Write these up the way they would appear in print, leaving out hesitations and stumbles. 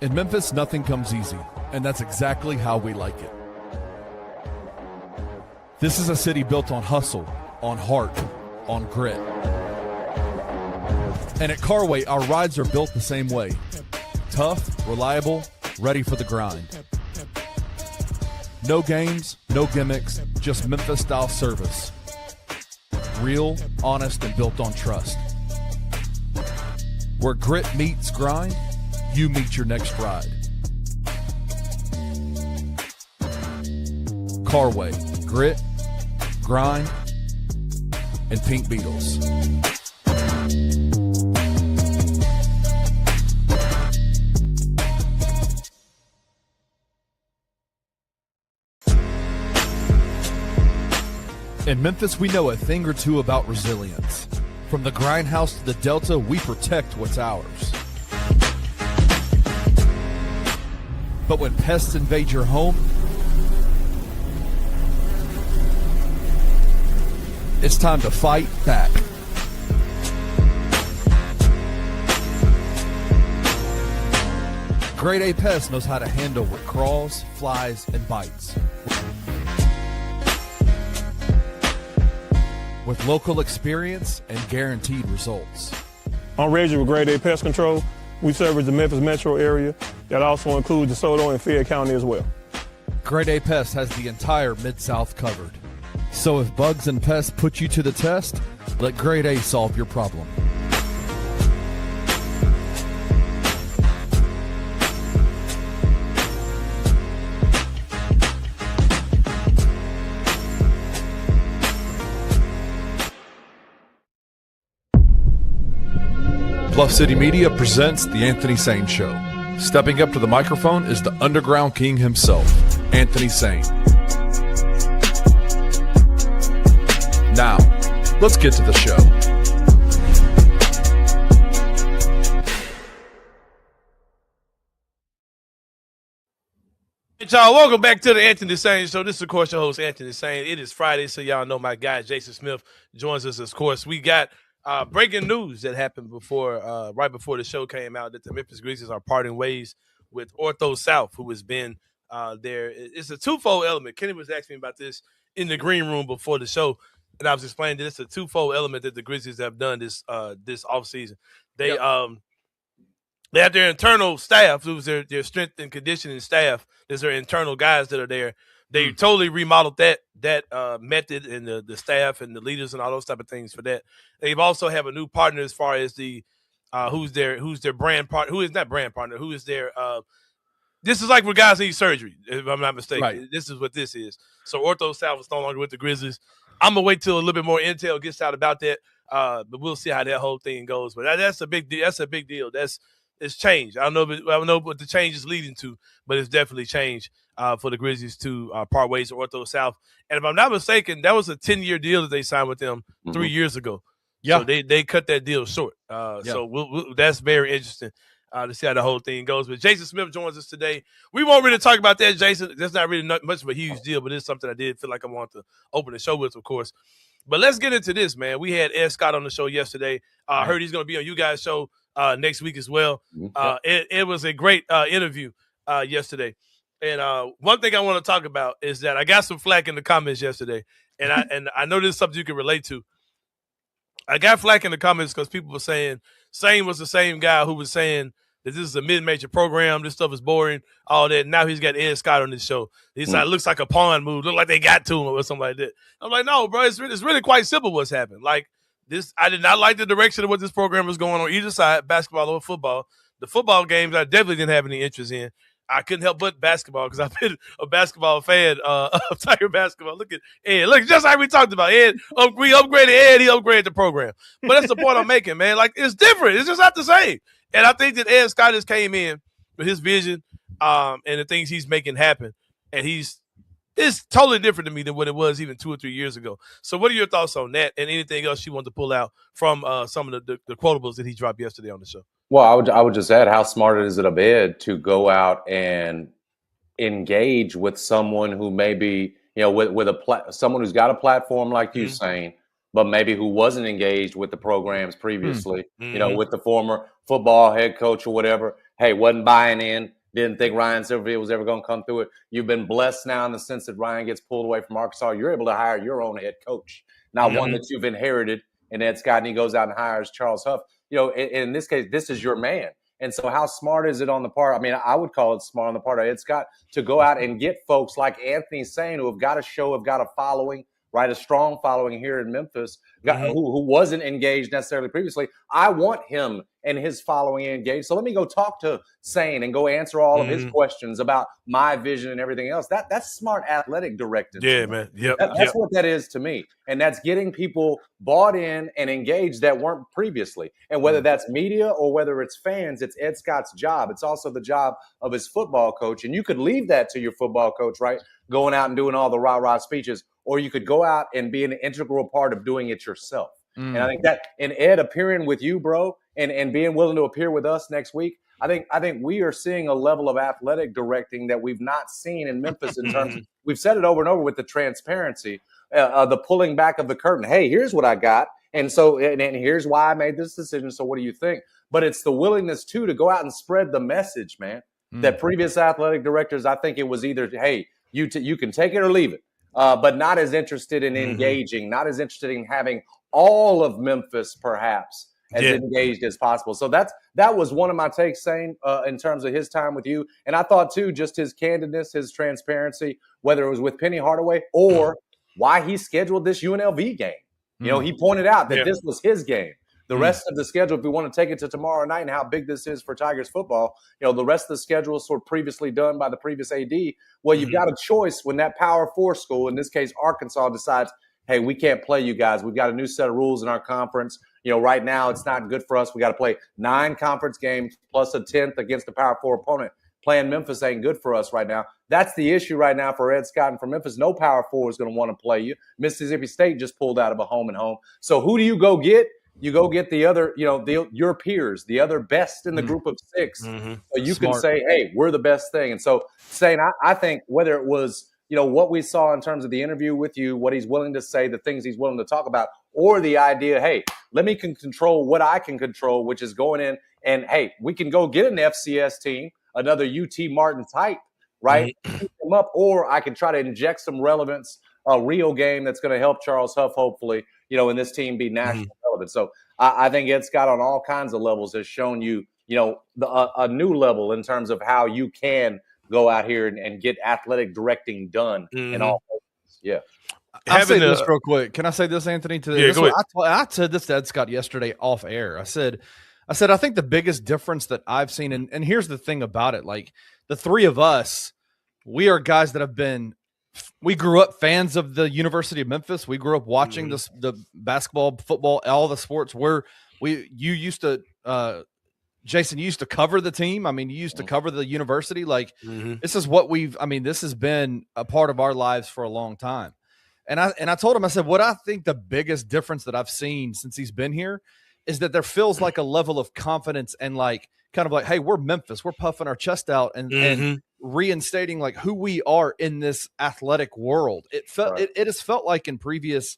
In Memphis, nothing comes easy, and that's exactly how we like it. This is a city built on hustle, on heart, on grit. And at Carway, our rides are built the same way. Tough, reliable, ready for the grind. No games, no gimmicks, just Memphis-style service. Real, honest, and built on trust. Where grit meets grind, you meet your next ride. Carway, grit, grind, and Pink Beetles. In Memphis, we know a thing or two about resilience. From the grindhouse to the Delta, we protect what's ours. But when pests invade your home, it's time to fight back. Grade A Pest knows how to handle what crawls, flies, and bites. With local experience and guaranteed results. I'm Reggie with Grade A Pest Control. We service the Memphis metro area. That also includes DeSoto and Fayette County as well. Grade A Pest has the entire Mid-South covered. So if bugs and pests put you to the test, let Grade A solve your problem. Bluff City Media presents The Anthony Sain Show. Stepping up to the microphone is the underground king himself, Anthony Sain. Now, let's get to the show. Hey, y'all, welcome back to the Anthony Sain Show. This is, of course, your host, Anthony Sain. It is Friday, so y'all know my guy, Jason Smith, joins us, of course. We got breaking news that happened before, right before the show came out, that the Memphis Grizzlies are parting ways with Ortho South, who has been there. It's a twofold element. Kenny was asking me about this in the green room before the show, and I was explaining that it's a twofold element that the Grizzlies have done this offseason. They have their internal staff, who's their strength and conditioning staff. There's their internal guys that are there. They totally remodeled that method and the staff and the leaders and all those type of things for that. They've also have a new partner as far as the who's their brand partner, who is not brand partner, who is their this is like when guys need surgery, if I'm not mistaken. Right. This is what this is. So Ortho South is no longer with the Grizzlies. I'm gonna wait till a little bit more intel gets out about that. But we'll see how that whole thing goes. But that's a big deal. That's a big deal. It's change. I don't know what the change is leading to, but it's definitely change for the Grizzlies to part ways with Ortho South. And if I'm not mistaken, that was a 10-year deal that they signed with them 3 years ago. Yeah. So they cut that deal short. So that's very interesting to see how the whole thing goes. But Jason Smith joins us today. We won't really talk about that, Jason. That's not really much of a huge deal, but it's something I did feel like I wanted to open the show with, of course. But let's get into this, man. We had Ed Scott on the show yesterday. I heard he's going to be on you guys' show next week as well. It was a great interview yesterday. And one thing I want to talk about is that I got some flack in the comments yesterday. And I know this is something you can relate to. I got flack in the comments because people were saying Sain was the same guy who was saying that this is a mid-major program, this stuff is boring, all that. Now he's got Ed Scott on this show. He's like, looks like a pawn move, look like they got to him or something like that. I'm like, no, bro, it's really quite simple what's happened. Like this, I did not like the direction of what this program was going on either side, basketball or football. The football games I definitely didn't have any interest in. I couldn't help but basketball because I've been a basketball fan of Tiger basketball. Look at Ed. Look, just like we talked about. Ed, we upgraded Ed. He upgraded the program. But that's the point I'm making, man. Like, it's different. It's just not the same. And I think that Ed Scott just came in with his vision and the things he's making happen. And it's totally different to me than what it was even 2 or 3 years ago. So what are your thoughts on that and anything else you want to pull out from some of the quotables that he dropped yesterday on the show? Well, I would just add, how smart is it of Ed to go out and engage with someone who maybe, with someone who's got a platform like you, Sain, but maybe who wasn't engaged with the programs previously, with the former football head coach or whatever. hey, wasn't buying in, didn't think Ryan Silverfield was ever going to come through it. You've been blessed now in the sense that Ryan gets pulled away from Arkansas. You're able to hire your own head coach, not one that you've inherited. And Ed Scott, and he goes out and hires Charles Huff. In this case, this is your man. And so how smart is it on the part? I mean, I would call it smart on the part of Ed Scott to go out and get folks like Anthony Sain, who have got a show, have got a following, right? A strong following here in Memphis, who wasn't engaged necessarily previously. I want him and his following engaged. So let me go talk to Sain and go answer all of his questions about my vision and everything else. That's smart athletic directing. Yeah, man. Yep. That's what that is to me. And that's getting people bought in and engaged that weren't previously. And whether that's media or whether it's fans, it's Ed Scott's job. It's also the job of his football coach. And you could leave that to your football coach, right? Going out and doing all the rah-rah speeches. Or you could go out and be an integral part of doing it yourself. And I think that, and Ed appearing with you, bro, and being willing to appear with us next week, I think we are seeing a level of athletic directing that we've not seen in Memphis in terms of, we've said it over and over with the transparency, the pulling back of the curtain. Hey, here's what I got. And so, and here's why I made this decision. So what do you think? But it's the willingness too, to go out and spread the message, man, that previous athletic directors, I think it was either, hey, you can take it or leave it. But not as interested in engaging, not as interested in having all of Memphis perhaps as engaged as possible. So that was one of my takes, Sain, in terms of his time with you. And I thought too, just his candidness, his transparency, whether it was with Penny Hardaway or why he scheduled this UNLV game. He pointed out that this was his game. The rest of the schedule, if we want to take it to tomorrow night and how big this is for Tigers football, the rest of the schedule is sort of previously done by the previous AD. Well, you've got a choice when that Power 4 school, in this case Arkansas, decides, hey, we can't play you guys. We've got a new set of rules in our conference. Right now it's not good for us. We got to play 9 conference games plus a 10th against the Power 4 opponent. Playing Memphis ain't good for us right now. That's the issue right now for Ed Scott and for Memphis. No Power 4 is going to want to play you. Mississippi State just pulled out of a home and home. So who do you go get? You go get the other, your peers, the other best in the group of 6. So you can say, hey, we're the best thing. And so saying, I think whether it was, what we saw in terms of the interview with you, what he's willing to say, the things he's willing to talk about, or the idea, hey, let me control what I can control, which is going in and, hey, we can go get an FCS team, another UT Martin type, right? Keep them up, or I can try to inject some relevance, a real game that's going to help Charles Huff, hopefully, and this team be national relevant. So I think Ed Scott on all kinds of levels has shown you, a new level in terms of how you can go out here and get athletic directing done in all places. Yeah. I'll say this real quick. Can I say this, Anthony? Go ahead. I said this to Ed Scott yesterday off air. I said, I think the biggest difference that I've seen, and here's the thing about it, like the 3 of us, we are guys that we grew up fans of the University of Memphis. We grew up watching the basketball, football, all the sports you used to, Jason, you used to cover the team. I mean, you used to cover the university. Like this is what this has been a part of our lives for a long time. And I told him, I said, what I think the biggest difference that I've seen since he's been here is that there feels like a level of confidence and like, kind of like, hey, we're Memphis. We're puffing our chest out and reinstating like who we are in this athletic world. It felt it has felt like in previous,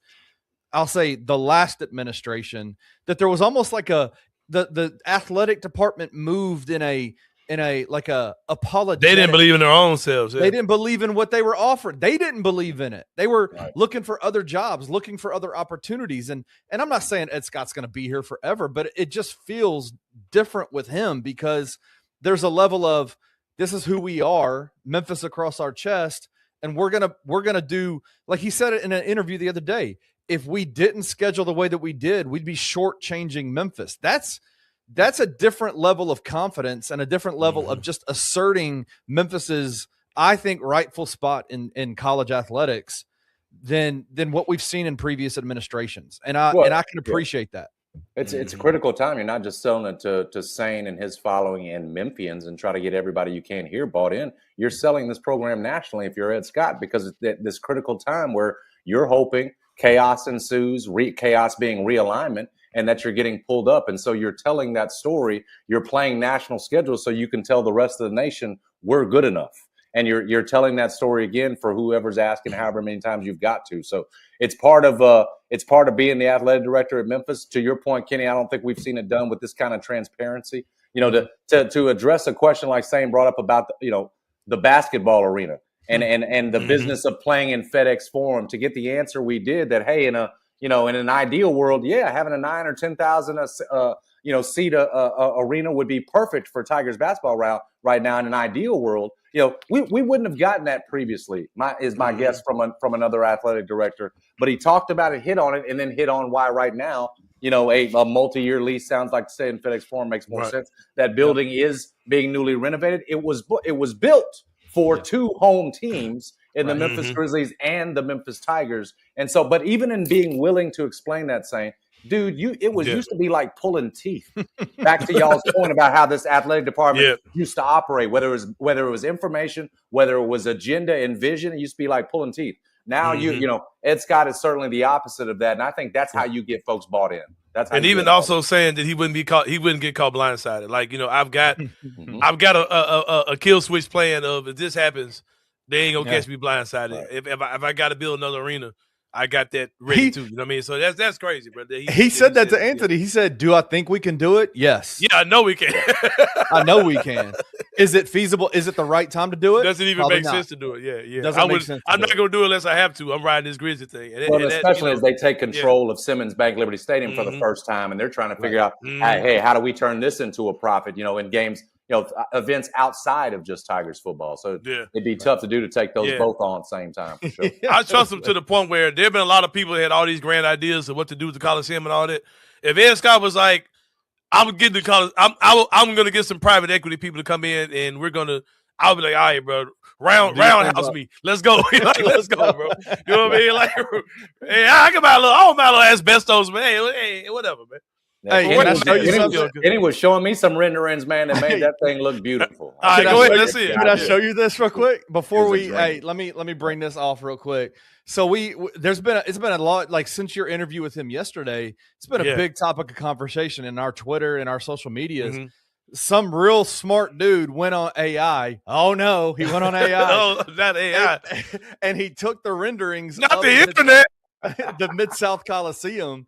I'll say the last administration, that there was almost like the athletic department moved in a like a apologetic. They didn't believe in their own selves. Yeah. They didn't believe in what they were offered. They didn't believe in it. They were looking for other jobs, looking for other opportunities. And I'm not saying Ed Scott's going to be here forever, but it just feels different with him because there's a level of, this is who we are, Memphis across our chest. And we're going to do, like he said it in an interview the other day, if we didn't schedule the way that we did, we'd be shortchanging Memphis. That's a different level of confidence and a different level of just asserting Memphis's, I think, rightful spot in college athletics than what we've seen in previous administrations. And I can appreciate that. It's a critical time. You're not just selling it to Sain and his following and Memphians and try to get everybody you can here bought in. You're selling this program nationally if you're Ed Scott, because it's this critical time where you're hoping chaos ensues, chaos being realignment, and that you're getting pulled up. And so you're telling that story. You're playing national schedules so you can tell the rest of the nation we're good enough. And you're telling that story again for whoever's asking, however many times you've got to. So it's part of being the athletic director at Memphis. To your point, Kenny, I don't think we've seen it done with this kind of transparency. You know, to address a question like Sain brought up about the basketball arena and the business of playing in FedEx Forum, to get the answer we did, that hey, in an ideal world, having a 9 or 10,000 seat arena would be perfect for Tigers basketball right now. In an ideal world, we wouldn't have gotten that previously. My guess from another athletic director, but he talked about it, hit on it, and then hit on why right now, a multi-year lease sounds like to say in FedEx Forum makes more sense. That building is being newly renovated. It was built for two home teams in the Memphis Grizzlies and the Memphis Tigers. And so, but even in being willing to explain that, saying, dude, it used to be like pulling teeth. Back to y'all's point about how this athletic department used to operate, whether it was information, whether it was agenda and vision, it used to be like pulling teeth. Now Ed Scott is certainly the opposite of that, and I think that's how you get folks bought in. That's how. And even also saying that he wouldn't get caught blindsided. Like, I've got a kill switch plan of, if this happens, they ain't gonna catch me blindsided. If I got to build another arena, I got that ready too. You know what I mean? So that's crazy, bro. He said that to Anthony. He said, "Do I think we can do it? Yes. Yeah, I know we can. I know we can. Is it feasible? Is it the right time to do it? Doesn't even make sense to do it. Yeah. Doesn't make sense. I'm not going to do it unless I have to. I'm riding this Grizzly thing. Especially as they take control of Simmons Bank Liberty Stadium for the first time, and they're trying to figure out, hey, how do we turn this into a profit? In games. Events outside of just Tigers football. So it'd be tough to take those both on at the same time, for sure. I trust them to the point where there have been a lot of people that had all these grand ideas of what to do with the Coliseum and all that. If Ed Scott was like, I'm getting the Coliseum, I'm going to get some private equity people to come in, and I'll be like, all right, bro, roundhouse me. Let's go. Let's go, bro. You know what I mean? Like, hey, I don't mind a little asbestos, man. Hey, whatever, man. Hey, and he was showing me some renderings, man, that made that thing look beautiful. All right, go ahead. Let's see it. Can I show you this real quick before let me bring this off real quick. So it's been a lot, like, since your interview with him yesterday, it's been a big topic of conversation in our Twitter and our social medias. Some real smart dude went on AI. Oh no, he went on AI. No, not AI. And he took the renderings, not the internet, the Mid-South Coliseum.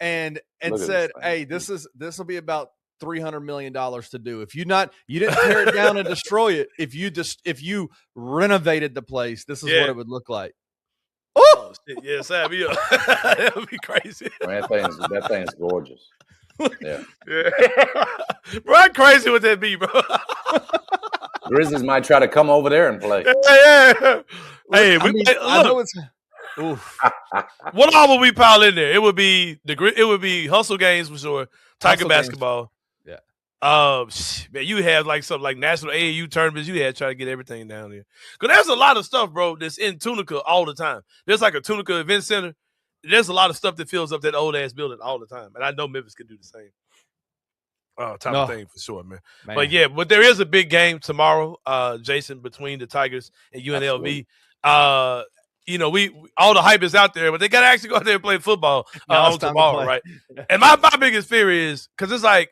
And said, hey, this will be about $300 million to do. If you didn't tear it down and destroy it, if you renovated the place, this is what it would look like. Oh shit, yeah, Sam, that would be crazy. Man, that thing's gorgeous. Yeah. Bro, how crazy would that be, bro? Grizzlies might try to come over there and play. Yeah. Hey, I know it's. Oof. What all would we pile in there? It would be hustle games for sure. Tiger basketball. Games. Yeah. Man, you have like something like national AAU tournaments. You had to try to get everything down there. Because there's a lot of stuff, bro, that's in Tunica all the time. There's like a Tunica event center. There's a lot of stuff that fills up that old ass building all the time. And I know Memphis can do the same. Type of thing for sure, man. But there is a big game tomorrow, Jason, between the Tigers and UNLV. Absolutely. We all the hype is out there, but they got to actually go out there and play football on tomorrow, right? And my biggest fear is, because it's like,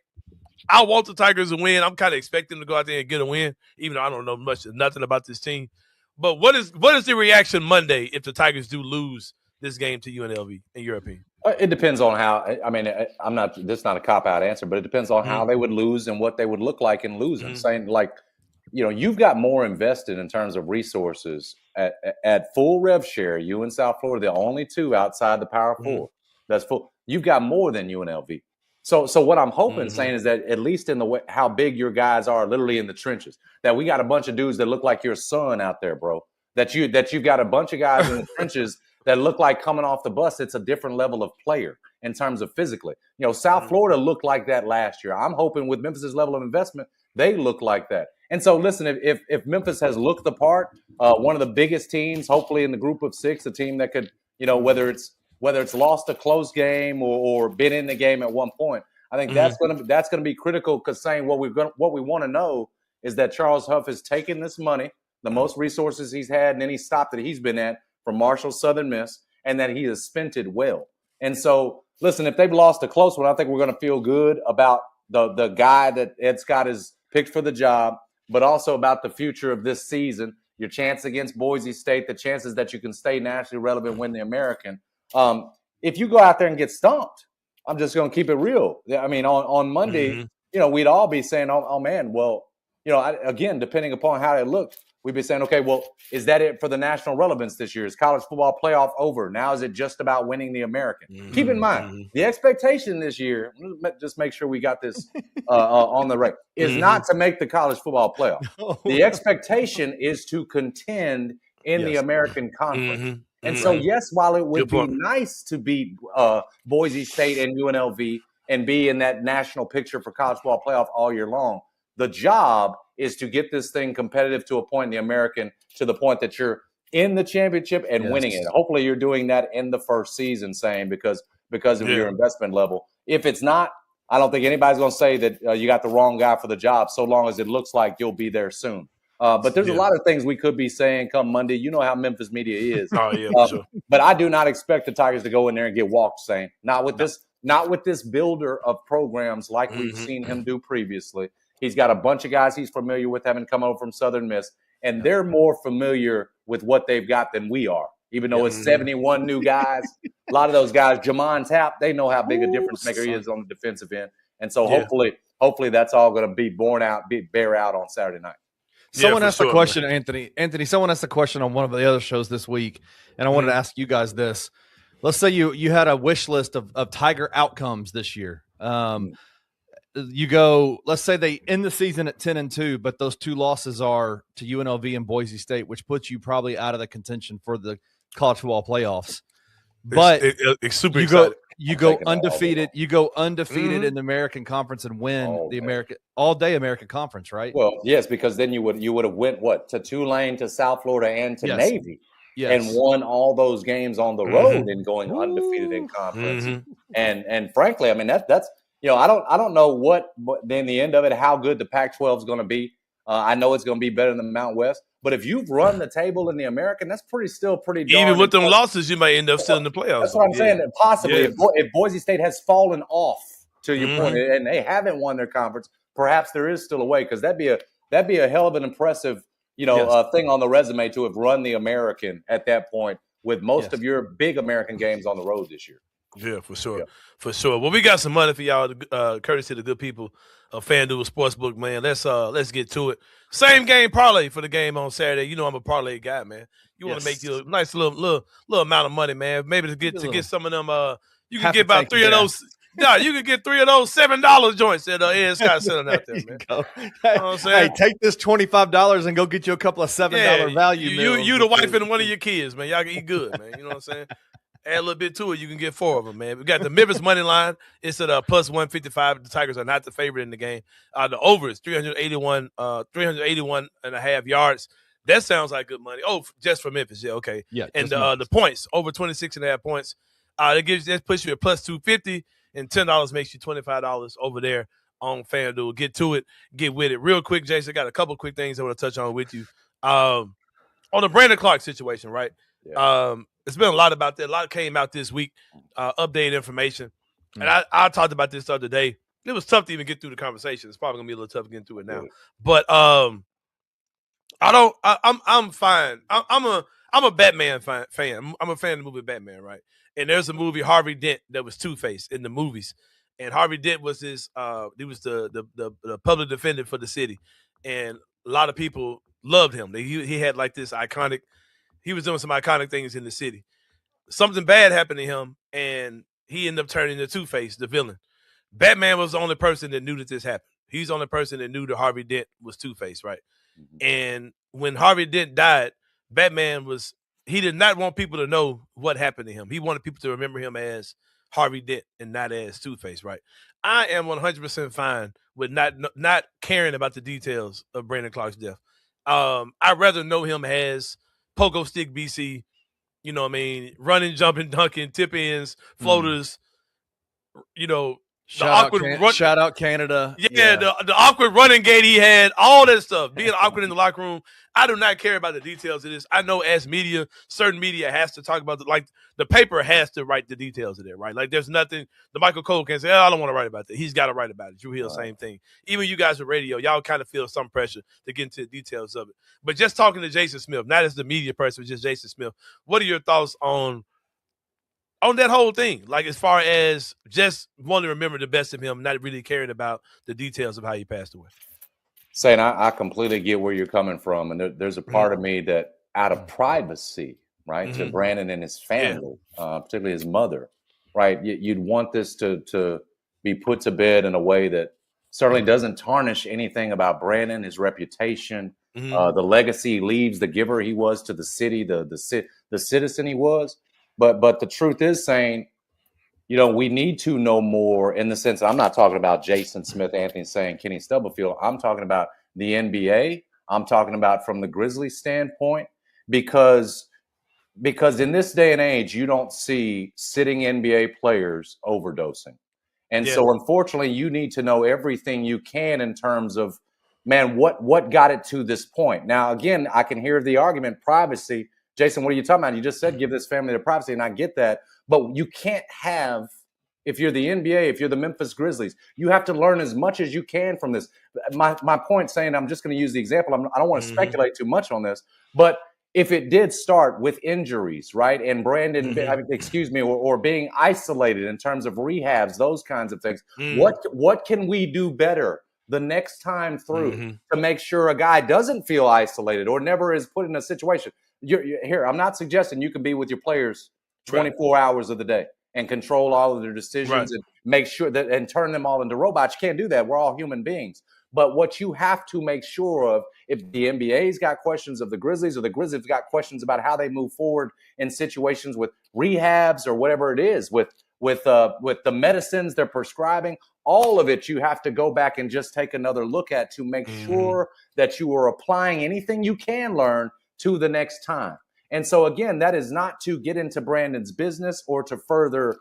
I want the Tigers to win. I'm kind of expecting them to go out there and get a win, even though I don't know nothing about this team. But what is the reaction Monday if the Tigers do lose this game to UNLV, in your opinion? It depends on how. I mean, this is not a cop-out answer, but it depends on how they would lose and what they would look like in losing. Saying, like, you've got more invested in terms of resources at full rev share. You and South Florida, the only two outside the Power Four. That's full. You've got more than UNLV. So what I'm hoping, saying, is that at least in the way how big your guys are, literally in the trenches, that we got a bunch of dudes that look like your son out there, bro. That you've got a bunch of guys in the trenches that look like coming off the bus. It's a different level of player in terms of physically. South Florida looked like that last year. I'm hoping with Memphis's level of investment, they look like that. And so, listen, if Memphis has looked the part, one of the biggest teams, hopefully in the group of six, a team that could, whether it's lost a close game or been in the game at one point, I think that's gonna be critical. Because saying what we want to know is that Charles Huff has taken this money, the most resources he's had in any stop that he's been at from Marshall, Southern Miss, and that he has spent it well. And so, listen, if they've lost a close one, I think we're going to feel good about the guy that Ed Scott has picked for the job, but also about the future of this season, your chance against Boise State, the chances that you can stay nationally relevant, win the American. If you go out there and get stomped, I'm just going to keep it real. I mean, on Monday, we'd all be saying, oh man, well, again, depending upon how it looked, we'd be saying, okay, well, is that it for the national relevance this year? Is college football playoff over? Now is it just about winning the American? Mm-hmm. Keep in mind, the expectation this year, just make sure we got this on the right, is not to make the college football playoff. The expectation is to contend in the American Conference. And so, yes, while it would be nice to beat Boise State and UNLV and be in that national picture for college football playoff all year long, the job is to get this thing competitive to a point in the American, to the point that you're in the championship and winning it. Hopefully you're doing that in the first season, Sain, because of your investment level. If it's not, I don't think anybody's going to say that you got the wrong guy for the job, so long as it looks like you'll be there soon. But there's a lot of things we could be saying come Monday. You know how Memphis media is. Oh, yeah, for sure. But I do not expect the Tigers to go in there and get walked, Sain. Not with this builder of programs like we've seen him do previously. He's got a bunch of guys he's familiar with, having come over from Southern Miss, and they're more familiar with what they've got than we are. Even though it's 71 new guys, a lot of those guys, Jamon Tapp, they know how big a difference maker he is on the defensive end. And so hopefully that's all going to bear out on Saturday night. Someone asked a question, man. Anthony, someone asked a question on one of the other shows this week, and I wanted to ask you guys this. Let's say you had a wish list of Tiger outcomes this year. You go, let's say they end the season at 10-2, but those 2 losses are to UNLV and Boise State, which puts you probably out of the contention for the college football playoffs. But it's super exciting. You go undefeated. You go undefeated in the American Conference and win the American Conference, right? Well, yes, because then you would have went to Tulane, to South Florida, and to Navy, and won all those games on the road and going undefeated in conference. And frankly, I mean that's I don't know what in the end of it how good the Pac-12 is going to be. I know it's going to be better than the Mountain West. But if you've run the table in the American, that's still pretty darn even with them losses, you might end up still in the playoffs. That's what I'm saying. That possibly, if Boise State has fallen off, to your point, and they haven't won their conference, perhaps there is still a way, because that'd be a hell of an impressive thing on the resume to have run the American at that point with most of your big American games on the road this year. Yeah, for sure. For sure. Well, we got some money for y'all, courtesy of the good people of FanDuel Sportsbook, man. Let's get to it. Same game parlay for the game on Saturday. You know I'm a parlay guy, man. You want to make you a nice little amount of money, man. Maybe to get some of them you can get about 3 of those. Yeah, you can get 3 of those $7 joints at Ed Scott Center out there, man. You know what I'm saying? Hey, take this $25 and go get you a couple of $7 value meals. You the wife and one of your kids, man. Y'all can eat good, man. You know what I'm saying? Add a little bit to it, you can get 4 of them, man. We got the Memphis money line. It's at plus 155. The Tigers are not the favorite in the game. The over is 381 and a half yards. That sounds like good money. Oh, just for Memphis, yeah, okay. Yeah, and the points over 26.5 points. That puts you at plus 250, and $10 makes you $25 over there on FanDuel. Get to it, get with it, real quick, Jason. I got a couple quick things I want to touch on with you. On the Brandon Clarke situation, right? Yeah. It's been a lot about that. A lot came out this week, updated information. And I talked about this the other day. It was tough to even get through the conversation. It's probably gonna be a little tough getting through it now. But I'm fine. I'm a Batman fan. I'm a fan of the movie Batman, right? And there's a movie, Harvey Dent, that was Two-Face in the movies. And Harvey Dent was he was the public defender for the city. And a lot of people loved him. He had like this iconic. He was doing some iconic things in the city. Something bad happened to him, and he ended up turning into Two-Face, the villain. Batman was the only person that knew that this happened. He's the only person that knew that Harvey Dent was Two-Face, right? Mm-hmm. And when Harvey Dent died, Batman he did not want people to know what happened to him. He wanted people to remember him as Harvey Dent and not as Two-Face, right? I am 100% fine with not caring about the details of Brandon Clarke's death. I'd rather know him as Pogo Stick BC, you know what I mean, running, jumping, dunking, tip ins, floaters, shout out Canada. Yeah. The awkward running gait he had, all that stuff, being awkward in the locker room. I do not care about the details of this. I know as media, certain media has to talk about the paper has to write the details of it, right? Like there's nothing, the Michael Cole can say, I don't want to write about that. He's got to write about it. Drew Hill, same thing. Even you guys with radio, y'all kind of feel some pressure to get into the details of it. But just talking to Jason Smith, not as the media person, but just Jason Smith, what are your thoughts on on that whole thing, like as far as just wanting to remember the best of him, not really caring about the details of how he passed away. Saying I completely get where you're coming from, and there's a part of me that, out of privacy, right, to Brandon and his family, particularly his mother, right, you'd want this to be put to bed in a way that certainly doesn't tarnish anything about Brandon, his reputation, the legacy he leaves, the giver he was to the city, the citizen he was. But the truth is, saying, we need to know more, in the sense, I'm not talking about Jason Smith, Anthony Sain, Kenny Stubblefield. I'm talking about the NBA. I'm talking about from the Grizzlies standpoint, because in this day and age, you don't see sitting NBA players overdosing. And so, unfortunately, you need to know everything you can in terms of, man, what got it to this point. Now, again, I can hear the argument, privacy. Jason, what are you talking about? You just said give this family their privacy, and I get that. But you can't have, if you're the NBA, if you're the Memphis Grizzlies, you have to learn as much as you can from this. My point, saying, I'm just going to use the example. I don't want to speculate too much on this, but if it did start with injuries, right, and Brandon, or being isolated in terms of rehabs, those kinds of things, what can we do better the next time through to make sure a guy doesn't feel isolated or never is put in a situation? You're here, I'm not suggesting you can be with your players 24 hours of the day and control all of their decisions and make sure that, and turn them all into robots. You can't do that. We're all human beings. But what you have to make sure of, if the NBA's got questions of the Grizzlies, or the Grizzlies got questions about how they move forward in situations with rehabs or whatever it is, with the medicines they're prescribing, all of it you have to go back and just take another look at to make sure that you are applying anything you can learn to the next time. And so, again, that is not to get into Brandon's business or to further,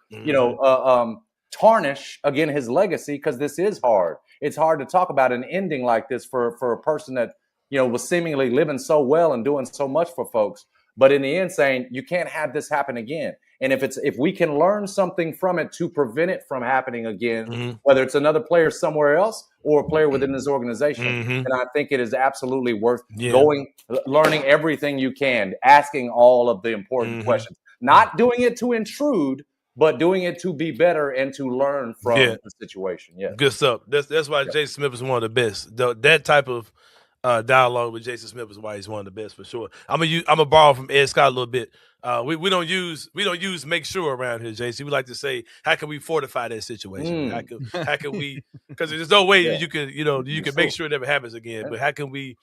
tarnish, again, his legacy, because this is hard. It's hard to talk about an ending like this for a person that, was seemingly living so well and doing so much for folks. But in the end, saying you can't have this happen again. And if we can learn something from it to prevent it from happening again, whether it's another player somewhere else or a player within this organization, and I think it is absolutely worth learning everything you can, asking all of the important questions, not doing it to intrude, but doing it to be better and to learn from the situation. Yeah, good stuff. That's why Jason Smith is one of the best. That type of dialogue with Jason Smith is why he's one of the best, for sure. I'm gonna borrow from Ed Scott a little bit. We don't use make sure around here, JC. We like to say, how can we fortify that situation? How can we? Because there's no way that you can make sure it never happens again. But how can we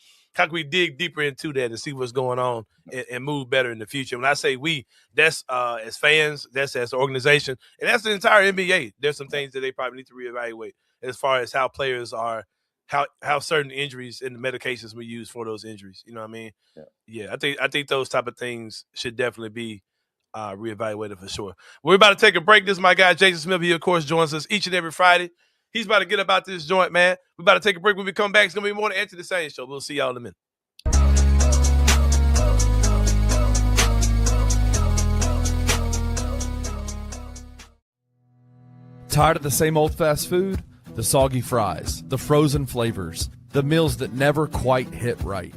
dig deeper into that and see what's going on and move better in the future? When I say we, that's as fans, that's as an organization, and that's the entire NBA. There's some things that they probably need to reevaluate as far as how players are, how certain injuries and the medications we use for those injuries. You know what I mean? Yeah. I think those type of things should definitely be reevaluated for sure. We're about to take a break. This is my guy Jason Smith. He, of course, joins us each and every Friday. He's about to get about this joint, man. We're about to take a break. When we come back, it's going to be more to Anthony the Sain Show. We'll see y'all in a minute. Tired of the same old fast food? The soggy fries, the frozen flavors, the meals that never quite hit right.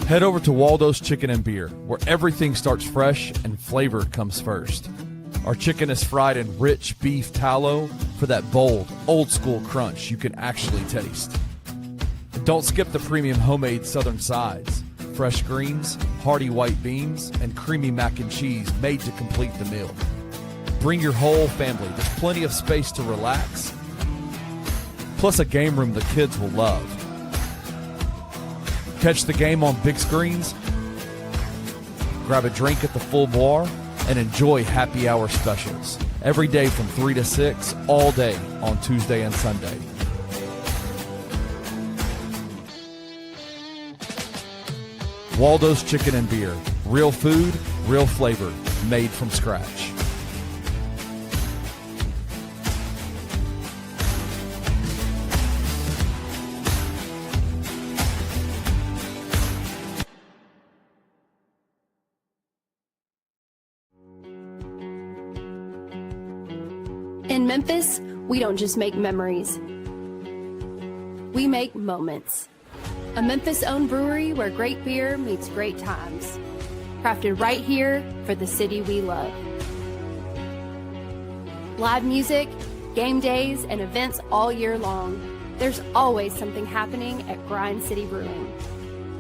Head over to Waldo's Chicken and Beer, where everything starts fresh and flavor comes first. Our chicken is fried in rich beef tallow for that bold, old-school crunch you can actually taste. And don't skip the premium homemade southern sides, fresh greens, hearty white beans, and creamy mac and cheese made to complete the meal. Bring your whole family. There's plenty of space to relax, plus a game room the kids will love. Catch the game on big screens, grab a drink at the full bar, and enjoy happy hour specials every day from 3 to 6, all day on Tuesday and Sunday. Waldo's Chicken and Beer. Real food, real flavor, made from scratch. In Memphis, we don't just make memories. We make moments. A Memphis-owned brewery where great beer meets great times. crafted right here for the city we love. Live music, game days, and events all year long. There's always something happening at Grind City Brewing.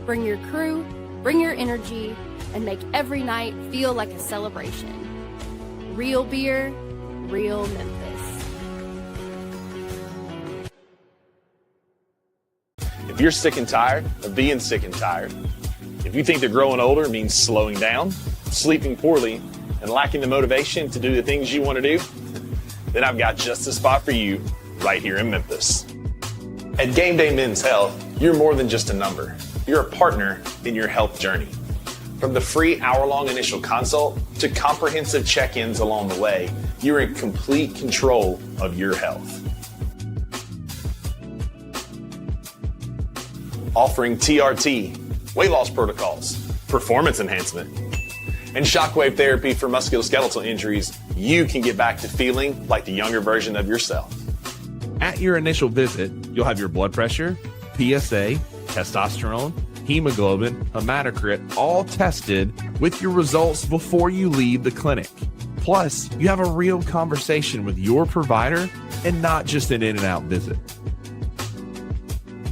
Bring your crew, bring your energy, and make every night feel like a celebration. Real beer, real Memphis. If you're sick and tired of being sick and tired, if you think that growing older means slowing down, sleeping poorly, and lacking the motivation to do the things you want to do, then I've got just the spot for you right here in Memphis. At Game Day Men's Health, you're more than just a number. You're a partner in your health journey. From the free hour-long initial consult to comprehensive check-ins along the way, you're in complete control of your health. Offering TRT, weight loss protocols, performance enhancement, and shockwave therapy for musculoskeletal injuries, you can get back to feeling like the younger version of yourself. At your initial visit, you'll have your blood pressure, PSA, testosterone, hemoglobin, hematocrit, all tested with your results before you leave the clinic. Plus, you have a real conversation with your provider and not just an in-and-out visit.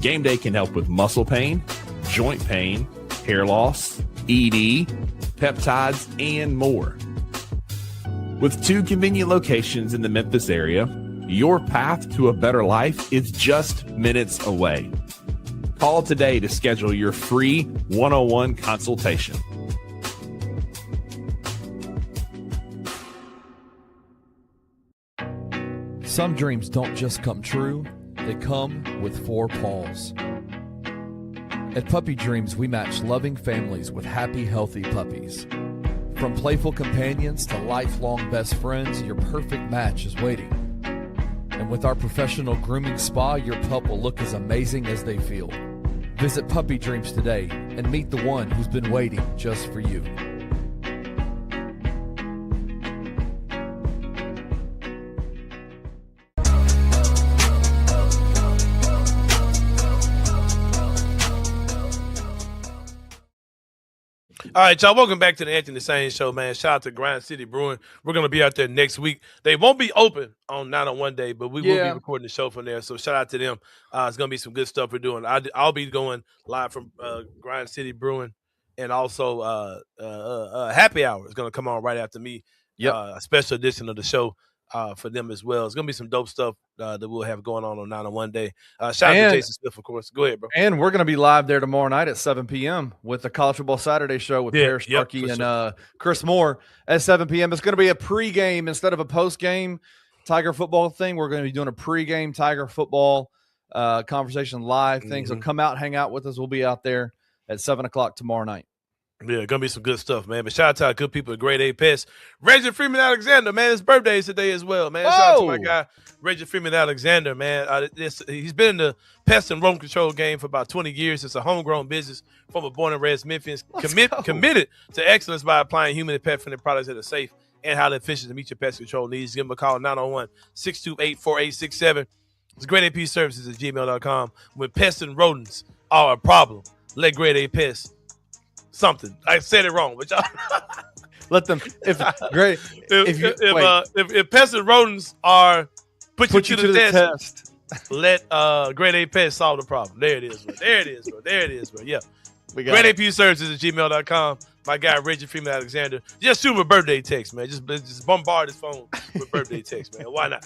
Game Day can help with muscle pain, joint pain, hair loss, ED, peptides, and more. With 2 convenient locations in the Memphis area, your path to a better life is just minutes away. Call today to schedule your free 101 consultation. Some dreams don't just come true, they come with 4 paws. At Puppy Dreams, we match loving families with happy, healthy puppies. From playful companions to lifelong best friends, your perfect match is waiting. And with our professional grooming spa, your pup will look as amazing as they feel. Visit Puppy Dreams today and meet the one who's been waiting just for you. All right, y'all, welcome back to the Anthony Sain Show, man. Shout out to Grind City Brewing. We're going to be out there next week. They won't be open on 901 day, but we will be recording the show from there. So shout out to them. It's going to be some good stuff we're doing. I'll be going live from Grind City Brewing, and also Happy Hour is going to come on right after me. A special edition of the show for them as well. It's going to be some dope stuff that we'll have going on 901 day. Shout out to Jason Smith, of course. Go ahead, bro. And we're going to be live there tomorrow night at 7 p.m. with the College Football Saturday show with Pear Starkey and Chris Moore at 7 p.m. It's going to be a pregame instead of a postgame Tiger football thing. We're going to be doing a pregame Tiger football conversation live thing. So come out, hang out with us. We'll be out there at 7 o'clock tomorrow night. Yeah, gonna be some good stuff, man. But shout out to our good people at Grade A Pest. Reggie Freeman Alexander, man, his birthday is today as well, man. Shout out to my guy, Reggie Freeman Alexander, man. He's been in the pest and rodent control game for about 20 years. It's a homegrown business from a born and raised Memphis, committed to excellence by applying human and pet-friendly products that are safe and highly efficient to meet your pest control needs. Give them a call, 901-628-4867. It's gradeapservices at gmail.com. When pests and rodents are a problem, let Grade A Pest something. I said it wrong, but y'all let them. If pests and rodents are put you to the test, let Grade A Pest solve the problem. There it is, bro. There it is, bro. Yeah. gradeapservices at gmail.com. My guy Reggie Freeman Alexander. Just shoot him a birthday text, man. Just bombard his phone with birthday text, man. Why not?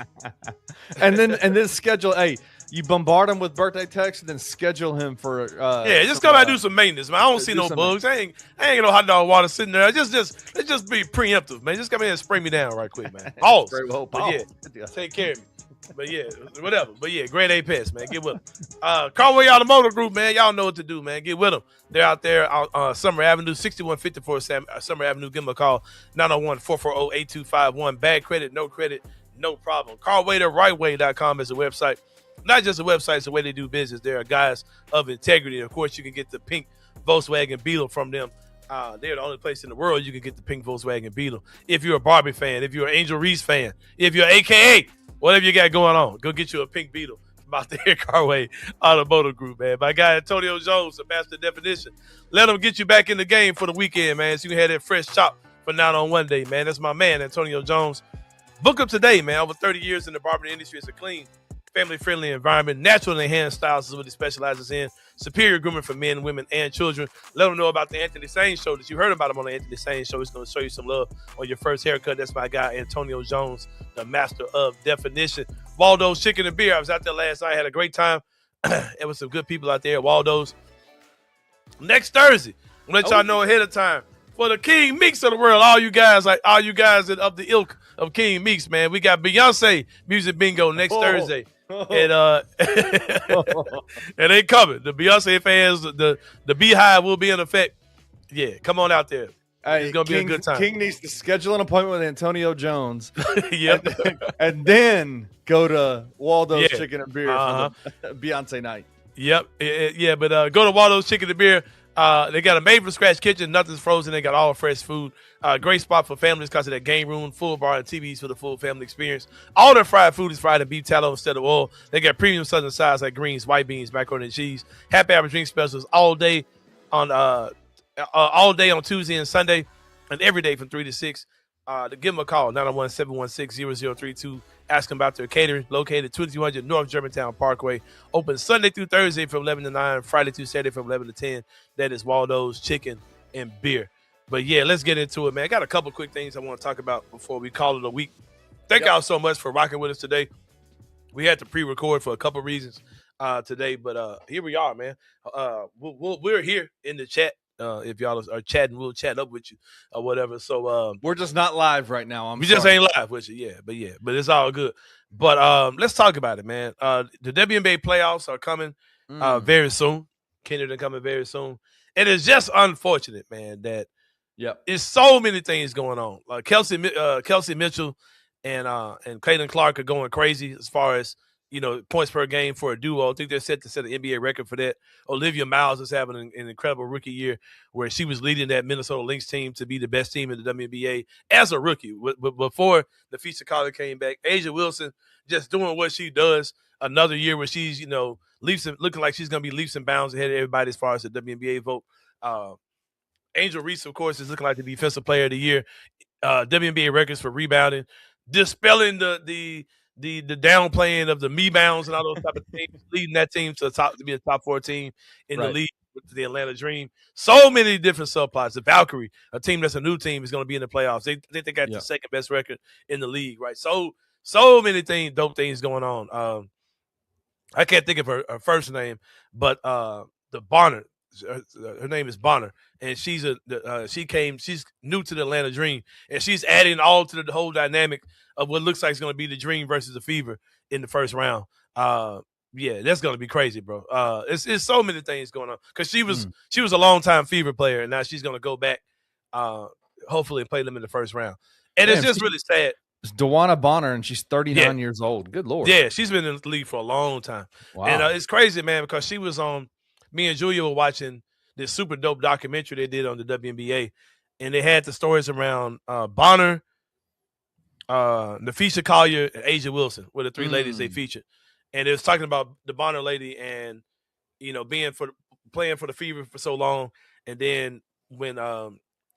and then schedule. Hey, you bombard him with birthday text, and then schedule him for. Just come out and do some maintenance, man. I don't see no bugs. I ain't no hot dog water sitting there. Let's just be preemptive, man. Just come in and spray me down right quick, man. Pause. Take care of me. But yeah, whatever. But yeah, Grade A Pest, man. Get with them. Carway Automotive Group, man. Y'all know what to do, man. Get with them. They're out there on Summer Avenue, 6154 Summer Avenue. Give them a call, 901-440-8251. Bad credit, no problem. CarwayTheRightWay.com is a website. Not just a website, it's the way they do business. They are guys of integrity. Of course, you can get the pink Volkswagen Beetle from them. They're the only place in the world you can get the pink Volkswagen Beetle. If you're a Barbie fan, if you're an Angel Reese fan, if you're AKA, whatever you got going on, go get you a pink Beetle from about the Carway Automotive Group, man. My guy Antonio Jones, the master definition. Let him get you back in the game for the weekend, man, so you can have that fresh chop for now on one day, man. That's my man, Antonio Jones. Book up today, man. Over 30 years in the barbering industry. It's a clean, family-friendly environment. Natural and enhanced styles is what he specializes in. Superior grooming for men, women, and children. Let them know about the Anthony Sain Show that you heard about him on the Anthony Sain Show. It's going to show you some love on your first haircut. That's my guy, Antonio Jones, the master of definition. Waldo's Chicken and Beer. I was out there last night. I had a great time. There was some good people out there at Waldo's. Next Thursday, I'm going to let y'all know ahead of time. For the King Meeks of the world, all you guys of the ilk of King Meeks, man. We got Beyonce Music Bingo next Thursday. And they coming. The Beyonce fans, the Beehive will be in effect. Yeah, come on out there. Hey, it's gonna be a good time. King needs to schedule an appointment with Antonio Jones. Yep. and then go to Waldo's Yeah. Chicken and Beer for the Beyonce night. Yep. Yeah, but go to Waldo's Chicken and Beer. They got a made-from-scratch kitchen. Nothing's frozen. They got all fresh food. Great spot for families because of that game room, full bar, and TVs for the full family experience. All their fried food is fried in beef tallow instead of oil. They got premium southern sides like greens, white beans, macaroni and cheese. Happy hour drink specials all day on Tuesday and Sunday, and every day from 3 to 6. To give them a call, 901-716-0032. Ask them about their catering, located 2200 North Germantown Parkway. Open Sunday through Thursday from 11 to 9, Friday through Saturday from 11 to 10. That is Waldo's Chicken and Beer. But, yeah, let's get into it, man. I got a couple quick things I want to talk about before we call it a week. Thank y'all so much for rocking with us today. We had to pre-record for a couple reasons today, but here we are, man. We're here in the chat. If y'all are chatting, we'll chat up with you or whatever. So we're just not live right now. Just ain't live with you, but it's all good. But let's talk about it, man. The WNBA playoffs are coming very soon. Kennedy coming very soon, and it's just unfortunate, man, that it's so many things going on. Like Kelsey Mitchell and Clarke are going crazy as far as points per game for a duo. I think they're set to set an NBA record for that. Olivia Miles is having an incredible rookie year where she was leading that Minnesota Lynx team to be the best team in the WNBA as a rookie. Before the Feature Collar came back, Asia Wilson just doing what she does. Another year where she's, looking like she's going to be leaps and bounds ahead of everybody as far as the WNBA vote. Angel Reese, of course, is looking like the Defensive Player of the Year. WNBA records for rebounding, dispelling the downplaying of the me-bounds and all those type of things, leading that team to be a top 4 team in the league with the Atlanta Dream. So many different subplots. The Valkyrie, a team that's a new team, is going to be in the playoffs. They think they got the second best record in the league, right? So many dope things going on. I can't think of her first name, but the Bonner. Her name is Bonner, and she's new to the Atlanta Dream, and she's adding all to the whole dynamic of what looks like it's going to be the Dream versus the Fever in the first round. That's going to be crazy, bro. It's so many things going on because she was a long-time Fever player, and now she's going to go back, hopefully, and play them in the first round. And it's just really sad. It's Dewana Bonner, and she's 39 years old. Good Lord. Yeah, she's been in the league for a long time. Wow. And it's crazy, man, because she was on – me and Julia were watching this super dope documentary they did on the WNBA, and they had the stories around Bonner, Nafisha Collier, and Asia Wilson were the 3 ladies they featured. And it was talking about the Bonner lady and, playing for the Fever for so long. And then when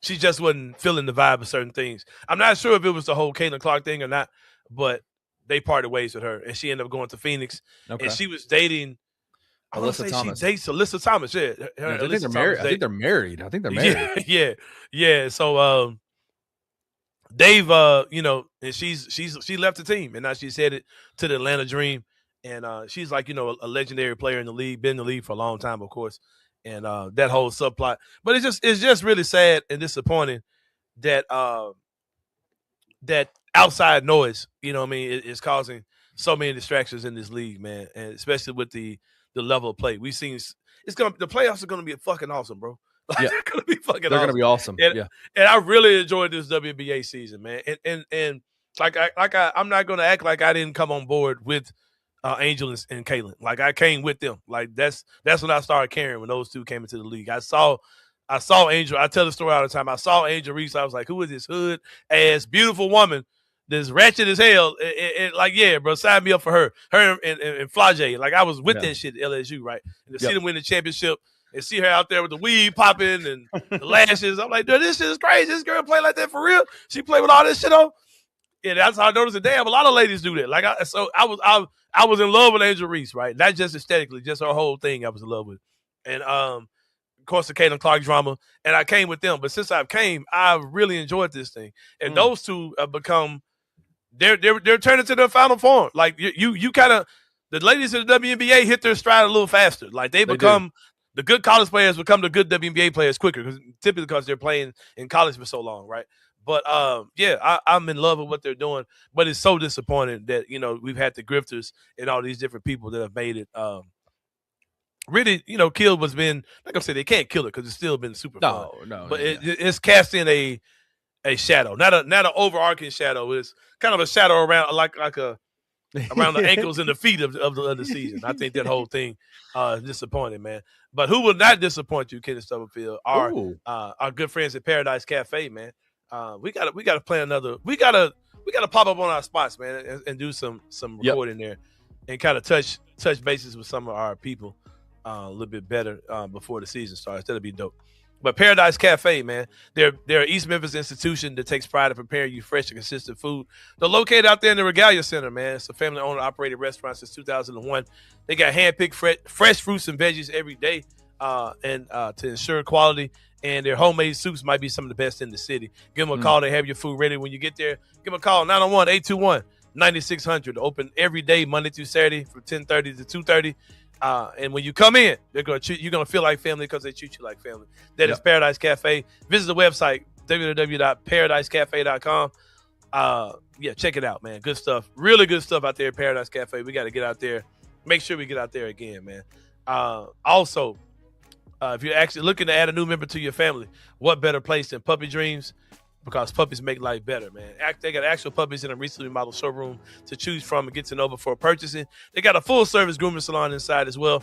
she just wasn't feeling the vibe of certain things. I'm not sure if it was the whole Caitlin Clarke thing or not, but they parted ways with her, and she ended up going to Phoenix. Okay. And she was dating Alyssa Thomas. She dates Alyssa Thomas. Yeah, I think they're married. I think they're married. Yeah. So Dave, and she left the team, and now she's headed to the Atlanta Dream, and she's like a legendary player in the league, been in the league for a long time, of course, and that whole subplot. But it's just really sad and disappointing that that outside noise, is causing so many distractions in this league, man, and especially with the level of play. We've seen the playoffs are gonna be fucking awesome, bro. They're gonna be fucking awesome. They're gonna be awesome. And I really enjoyed this WNBA season, man. And I'm not gonna act like I didn't come on board with Angel and Caitlin. Like I came with them. Like that's when I started caring when those two came into the league. I saw Angel. I tell the story all the time. I saw Angel Reese. I was like, who is this hood ass beautiful woman this ratchet as hell. Like, yeah, bro, sign me up for her and Flage. Like, I was with that shit at LSU, right? And to see them win the championship and see her out there with the weed popping and the lashes, I'm like, dude, this shit is crazy. This girl play like that for real. She play with all this shit on. Yeah, that's how I noticed it. Damn, a lot of ladies do that. Like, I was in love with Angel Reese, right? Not just aesthetically, just her whole thing I was in love with. And of course, the Caitlin Clarke drama, and I came with them. But since I've really enjoyed this thing. And those two have become they're turning to their final form. Like you kind of the ladies in the WNBA hit their stride a little faster. Like they become the good college players become the good WNBA players quicker, typically because they're playing in college for so long, right? But I'm in love with what they're doing. But it's so disappointing that we've had the grifters and all these different people that have made it. Really, killed what's been, like I said, they can't kill it because it's still been super fun. No. But it's casting a shadow, not an overarching shadow. It's kind of a shadow around around the ankles and the feet of the season. I think that whole thing is disappointing, man. But who will not disappoint you, Kenneth Stubblefield, are our good friends at Paradise Cafe, man. We gotta play another. We gotta pop up on our spots, man, and do some recording there, and kind of touch bases with some of our people a little bit better before the season starts. That'll be dope. But Paradise Cafe, man, they're an East Memphis institution that takes pride in preparing you fresh and consistent food. They're located out there in the Regalia Center, man. It's a family-owned and operated restaurant since 2001. They got hand-picked fresh fruits and veggies every day, and to ensure quality. And their homemade soups might be some of the best in the city. Give them a call. They have your food ready when you get there. Give them a call, 901-821-9600. Open every day, Monday through Saturday from 10:30 to 2:30. And when you come in, you're gonna feel like family because they treat you like family. That is Paradise Cafe. Visit the website, www.paradisecafe.com. Check it out, man. Good stuff. Really good stuff out there at Paradise Cafe. We got to get out there. Make sure we get out there again, man. Also, if you're actually looking to add a new member to your family, what better place than Puppy Dreams? Because puppies make life better, man. They got actual puppies in a recently remodeled showroom to choose from and get to know before purchasing. They got a full-service grooming salon inside as well.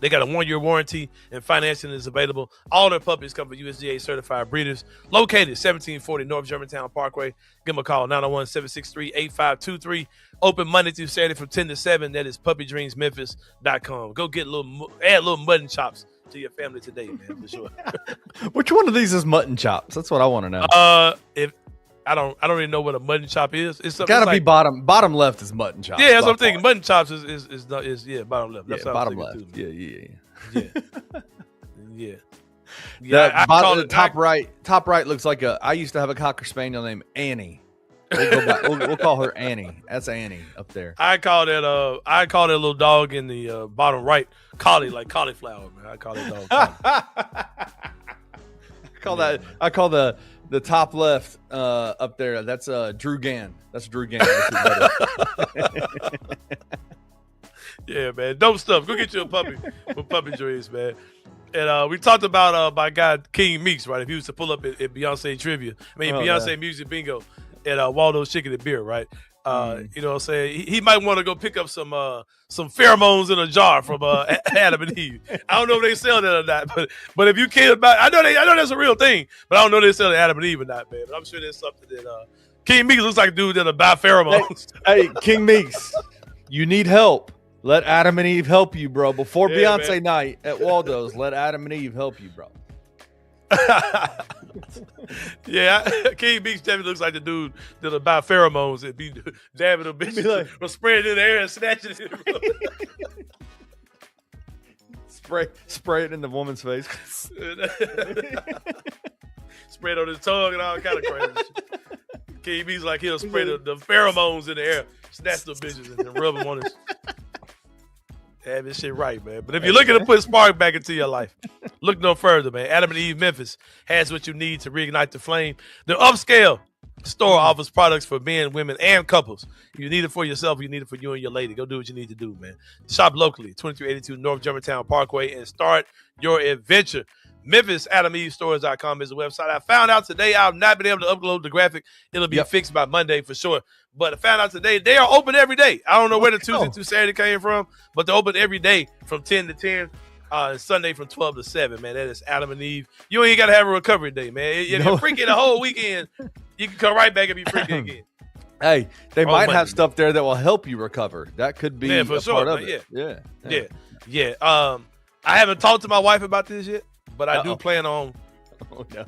They got a 1-year warranty, and financing is available. All their puppies come from USDA-certified breeders. Located 1740 North Germantown Parkway. Give them a call, 901-763-8523. Open Monday through Saturday from 10 to 7. That is puppydreamsmemphis.com. Go add a little mutton chops to your family today, man, for sure. Which one of these is mutton chops? That's what I want to know. If I don't really know what a mutton chop is. It's gotta be bottom left is mutton chops. Yeah, that's what I'm thinking. Mutton chops is bottom left. That's bottom left. Yeah. The top right looks like I used to have a Cocker Spaniel named Annie. We'll call her Annie. That's Annie up there. I call that little dog in the bottom right collie, like cauliflower, man. I call that dog. I call the top left up there. That's Drew Gann. That's Drew Gann. Yeah, man. Dope stuff. Go get you a puppy with Puppy Dreams, man. And we talked about my guy King Meeks, right? If he was to pull up at Beyonce trivia, Beyonce Music Bingo at Waldo's Chicken and Beer, right? You know what I'm saying? He might want to go pick up some pheromones in a jar from Adam and Eve. I don't know if they sell that or not, but if you care about, I know that's a real thing, but I don't know if they sell Adam and Eve or not, man. But I'm sure there's something that King Meeks looks like a dude that'll buy pheromones. Hey, King Meeks, you need help. Let Adam and Eve help you, bro. Before Beyonce night at Waldo's, let Adam and Eve help you, bro. Yeah, King Meeks definitely looks like the dude that'll buy pheromones and be dabbing them bitches or spraying it in the air and snatching it. Spray it in the woman's face. Spray it on his tongue and all kind of crazy shit. King Meeks like he'll spray the pheromones in the air, snatch the bitches and rub them on his. Have this shit right, man. But if you're looking to put spark back into your life, look no further, man. Adam and Eve Memphis has what you need to reignite the flame. The upscale store offers products for men, women, and couples. If you need it for yourself, you need it for you and your lady. Go do what you need to do, man. Shop locally, 2382 North Germantown Parkway, and start your adventure. MemphisAdamEveStores.com is the website. I found out today I've not been able to upload the graphic. It'll be fixed by Monday for sure. But I found out today they are open every day. I don't know where the Tuesday through Saturday came from, but they're open every day from 10 to 10. And Sunday from 12 to 7, man. That is Adam and Eve. You ain't got to have a recovery day, man. If you're freaking the whole weekend, you can come right back and be freaking again. Hey, they might Monday. have stuff there that will help you recover. That could be for a sure, part of man. it. Yeah. I haven't talked to my wife about this yet, but I do plan on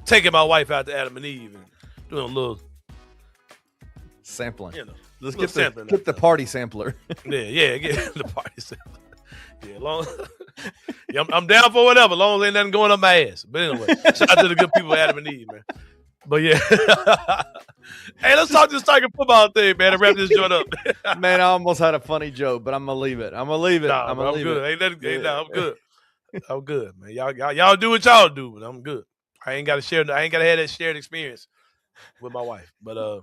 taking my wife out to Adam and Eve and doing a little sampling. Let's get the party sampler. Get the party sampler. I'm down for whatever, as long as ain't nothing going up my ass. But anyway, shout out to the good people at Adam and Eve, man. But yeah. Hey, let's talk this Tiger football thing, man, and wrap this joint up. Man, I almost had a funny joke, but I'm gonna leave it. I'm good. I'm good, man. Y'all do what y'all do, but I'm good. I ain't gotta have that shared experience with my wife. But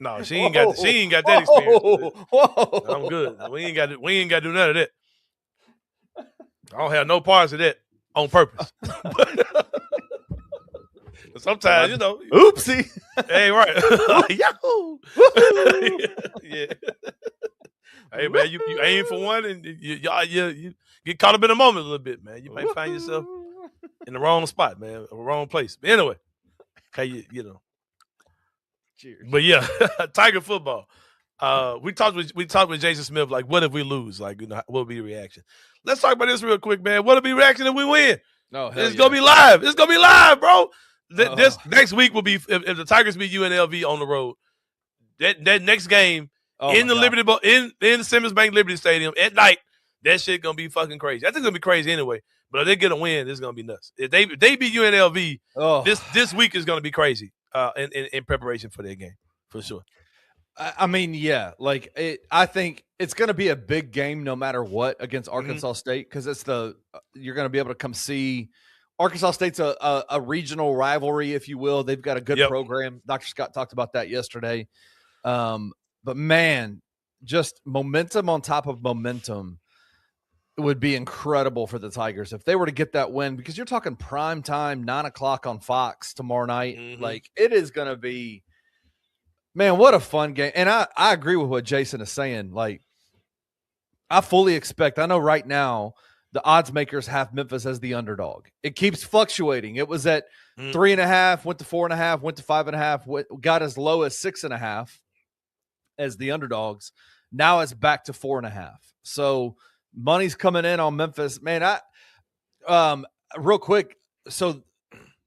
no, she ain't got that experience. Whoa. I'm good. We ain't got to do none of that. I don't have no parts of that on purpose. Sometimes, oopsie. Hey, right. Yahoo. Yeah. Hey, man, you aim for one and you get caught up in the moment a little bit, man. You might find yourself in the wrong spot, man, or wrong place. But anyway, okay, Cheers. But yeah, Tiger football. We talked with Jason Smith. Like, what if we lose? Like, what would be the reaction? Let's talk about this real quick, man. What would be the reaction if we win? It's gonna be live. It's gonna be live, bro. This next week will be if the Tigers beat UNLV on the road. That next game in the Liberty Bowl in the Simmons Bank Liberty Stadium at night. That shit gonna be fucking crazy. I think it's gonna be crazy anyway. But if they get a win, it's gonna be nuts. If they beat UNLV, this week is gonna be crazy. In preparation for their game, for sure. I mean, yeah, I think it's going to be a big game no matter what against Arkansas State, because you're going to be able to come see Arkansas State's a regional rivalry, if you will. They've got a good program. Dr. Scott talked about that yesterday. But man, just momentum on top of momentum would be incredible for the Tigers if they were to get that win, because you're talking prime time, 9:00 on Fox tomorrow night. Like, it is going to be, man, what a fun game. And I agree with what Jason is saying. Like, I fully expect, I know right now the odds makers have Memphis as the underdog. It keeps fluctuating. It was at 3.5, went to 4.5, went to 5.5, got as low as 6.5 as the underdogs. Now it's back to 4.5. So money's coming in on Memphis. Man, real quick, so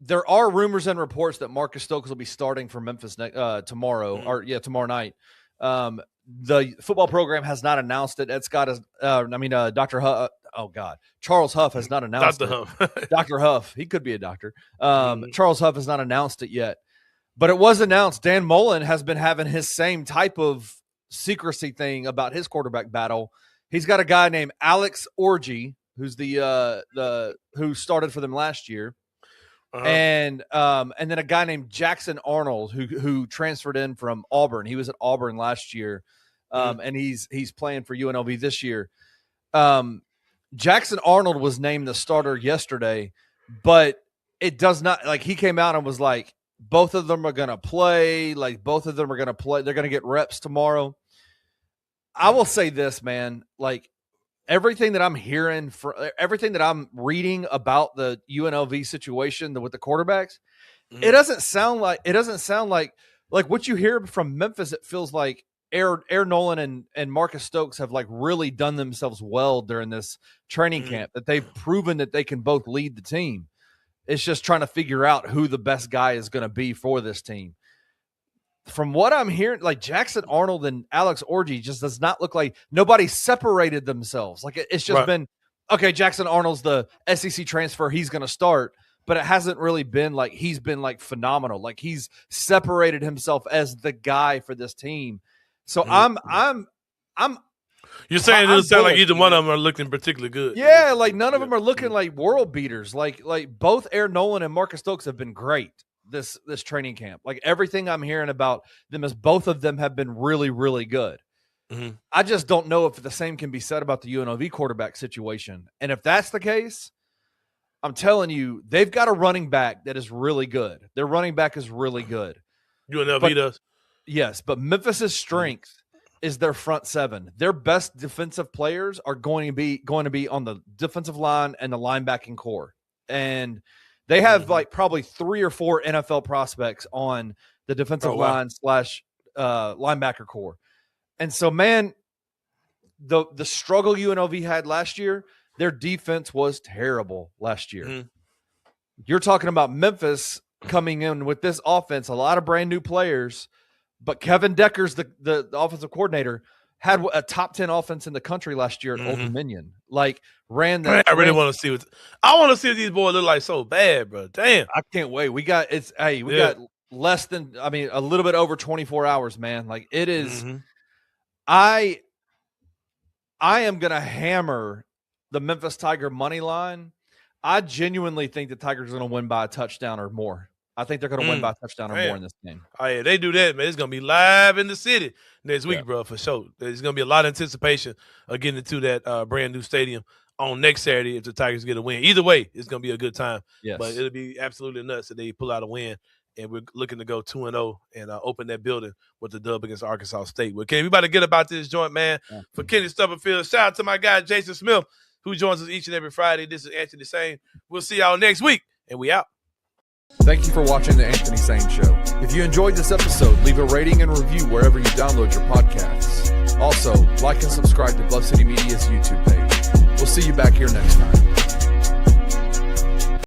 there are rumors and reports that Marcus Stokes will be starting for Memphis tomorrow, tomorrow night. The football program has not announced it. Ed Scott is, Dr. Huff. Oh God, Charles Huff has not announced it. Dr. Huff, he could be a doctor. Charles Huff has not announced it yet, but it was announced. Dan Mullen has been having his same type of secrecy thing about his quarterback battle. He's got a guy named Alex Orji, who's who started for them last year. And then a guy named Jackson Arnold who transferred in from Auburn. He was at Auburn last year. And he's playing for UNLV this year. Jackson Arnold was named the starter yesterday, but it does not, like, he came out and was like, both of them are going to play. Like, both of them are going to play. They're going to get reps tomorrow. I will say this, man, like, everything that I'm hearing, everything that I'm reading about the UNLV situation with the quarterbacks, it doesn't sound like what you hear from Memphis. It feels like Air Nolan and Marcus Stokes have, like, really done themselves well during this training camp, that they've proven that they can both lead the team. It's just trying to figure out who the best guy is going to be for this team. From what I'm hearing, like, Jackson Arnold and Alex Orji just does not look like nobody separated themselves. Like, it's just been, okay, Jackson Arnold's the SEC transfer. He's going to start, but it hasn't really been like he's been, like, phenomenal. Like, he's separated himself as the guy for this team. So you're saying it doesn't sound like either one of them are looking particularly good. Yeah, like, none of them are looking like world beaters. Like both Air Nolan and Marcus Stokes have been great this training camp. Like, everything I'm hearing about them is both of them have been really, really good. I just don't know if the same can be said about the UNLV quarterback situation. And if that's the case, I'm telling you, they've got a running back that is really good. Their running back is really good. UNLV does. Yes, but Memphis's strength is their front seven. Their best defensive players are going to be on the defensive line and the linebacking core. And they have like probably 3 or 4 NFL prospects on the defensive line / linebacker core. And so, man, the struggle UNLV had last year, their defense was terrible last year. Mm-hmm. You're talking about Memphis coming in with this offense, a lot of brand new players, but Kevin Decker's the offensive coordinator, had a top 10 offense in the country last year at Old Dominion. Like, ran that. I really want to see what these boys look like so bad, bro. Damn. I can't wait. We got less than, a little bit over 24 hours, man. Like, it is. I am going to hammer the Memphis Tiger money line. I genuinely think the Tigers are going to win by a touchdown or more. I think they're going to win by a touchdown or more in this game. Oh, yeah, they do that, man. It's going to be live in the city next week, bro, for sure. There's going to be a lot of anticipation of getting into that brand new stadium on next Saturday if the Tigers get a win. Either way, it's going to be a good time. Yes. But it'll be absolutely nuts if they pull out a win. And we're looking to go 2-0 and open that building with the dub against Arkansas State. Well, Kenny, we about to get about this joint, man. Yeah. For Kenny Stubblefield, shout out to my guy, Jason Smith, who joins us each and every Friday. This is Anthony Sain. We'll see y'all next week, and we out. Thank you for watching the Anthony Sain Show. If you enjoyed this episode, leave a rating and review wherever you download your podcasts. Also, like and subscribe to Bluff City Media's YouTube page. We'll see you back here next time.